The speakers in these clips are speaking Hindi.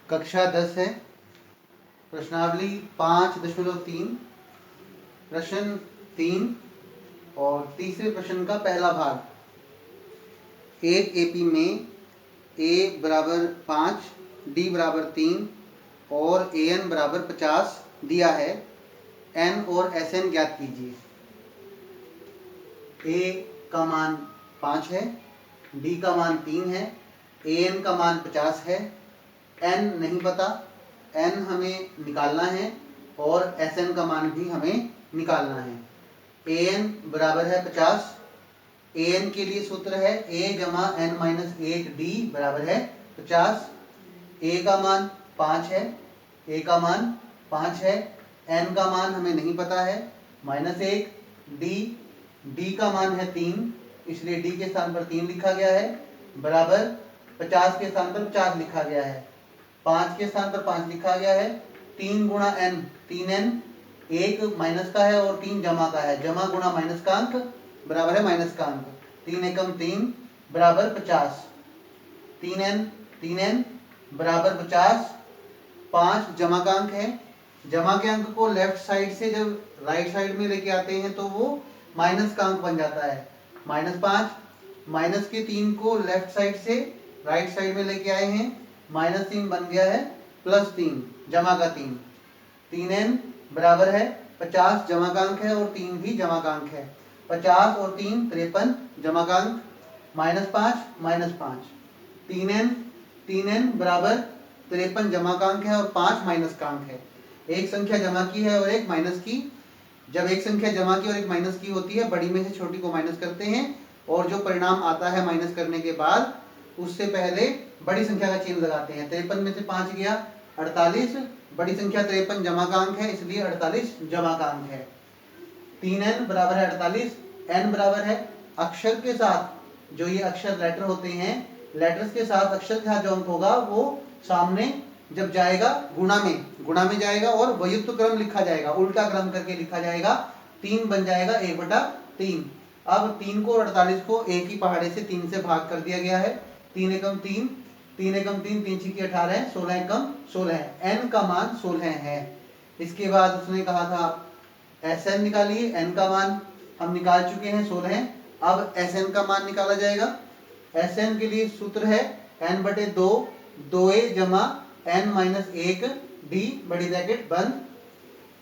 कक्षा 10 है, प्रश्नावली 5.3, प्रश्न 3 और तीसरे प्रश्न का पहला भाग। एक एपी में a बराबर 5, d बराबर 3 और an बराबर 50 दिया है। n और sn ज्ञात कीजिए। a का मान 5 है, d का मान 3 है, an का मान 50 है, n नहीं पता, n हमें निकालना है और sn का मान भी हमें निकालना है। an बराबर है 50। an के लिए सूत्र है a जमा n माइनस 1d बराबर है 50। a का मान 5 है, a का मान 5 है, n का मान हमें नहीं पता है -1, d का मान है 3, इसलिए d के स्थान पर 3 लिखा गया है, बराबर 50 के स्थान पर 50 लिखा गया है, 5 के स्थान पर 5 लिखा गया है। 3 गुणा n 3n, 1 माइनस का है और 3 जमा का है, जमा गुणा माइनस का अंक बराबर है माइनस का अंक, 3 एकम 3 बराबर 50। 3n बराबर 50, 5 जमा का अंक है, जमा के अंक को लेफ्ट साइड से जब राइट साइड में लेके आते हैं तो वो माइनस का अंक बन जाता है, -5, माइनस के 3 को लेफ्ट साइड से राइट साइड में लेके आए हैं, -3 बन गया है +3 जमा का 3। 3n बराबर है 50 जमा का अंक है और 3 भी जमा का अंक है, 50 और 3 53 जमा का अंक, -5 -5। 3n बराबर 53 जमा का अंक है और 5 माइनस का अंक है। एक संख्या जमा की है और एक माइनस की। जब एक संख्या जमा की और एक माइनस की होती है, बड़ी में से छोटी को माइनस करते हैं और जो परिणाम आता है माइनस करने के बाद उससे पहले बड़ी संख्या का चिन्ह लगाते हैं। 53 में से 5 गया 48, बड़ी संख्या 53 जमा का अंक है, इसलिए 48 जमा का अंक है। 3n बराबर है 48, n बराबर है अक्षर के साथ, जो ये अक्षर लेटर होते हैं, लेटर्स के साथ अक्षर के साथ जो अंक होगा वो सामने जब जाएगा गुणा में जाएगा और वयुक्त क्रम लिखा जाएगा, उल्टा क्रम करके लिखा जाएगा, 3 बन जाएगा 1/3। अब 3 को और 48 को एक ही पहाड़े से 3 से भाग कर दिया गया है। 3 एकम 3, 3 एकम 3, 3 छिकी 18, 16 एकम 16, n का मान 16 है। इसके बाद उसने कहा था Sn निकालिए, n का मान हम निकाल चुके हैं 16, अब Sn का मान निकाला जाएगा। Sn के लिए सूत्र है n/2, 2a जमा n माइनस 1 d बड़ी ब्रैकेट बंद।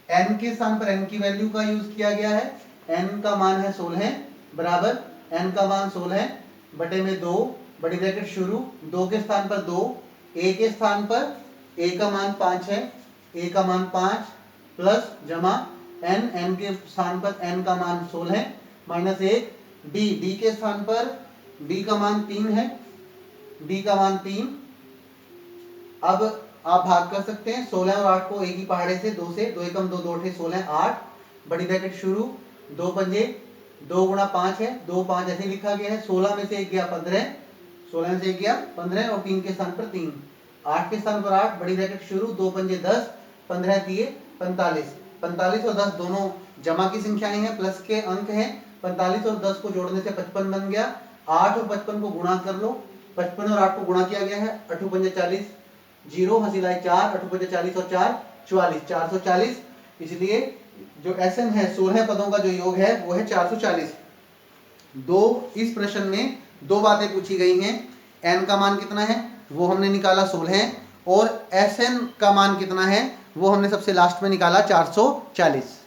n के स्थान पर n की वैल्यू का यूज किया गया है, n का मान है 16 बराबर n का मान 16 बटे में 2 बड़ी ब्रैकेट शुरू, 2 के स्थान पर 2, a के स्थान पर a का मान 5 है, a का मान 5 प्लस जमा n के स्थान पर n का मान 16 -1 d के स्थान पर d का मान 3 है, d का मान 3। अब आप भाग कर सकते हैं 16 और 8 को एक ही पहाड़े से 2 से, 2 एकम 2, 2 अठे 16, 8 बड़ी ब्रैकेट शुरू, 2 पंजे 2 गुणा 5 है, 2 5 ऐसे लिखा गया है, 16 में से 1 गया 15, 16 में से 1 गया 15 और 3 के स्थान पर 3, 8 के स्थान पर 8 बड़ी ब्रैकेट शुरू, 2 पंजे 10, 15 दिए 45, 45 और 10 दोनों जमा की संख्याएं हैं, प्लस के अंक हैं, 45 और 10 को जोड़ने से 55 बन गया। 8 और 55 को गुणा कर लो, 55 और 8 को गुणा किया गया है, 8 पंजे 40, 0 हसीलाई 4, 8 पंजे 40 और 4 44, 440, इसलिए जो Sn है 16 पदों का जो योग है वो है 440। इस प्रश्न में 2 बातें पूछी गई हैं, n का मान कितना है वो हमने निकाला 16 और Sn का मान कितना है वो हमने सबसे लास्ट में निकाला 440।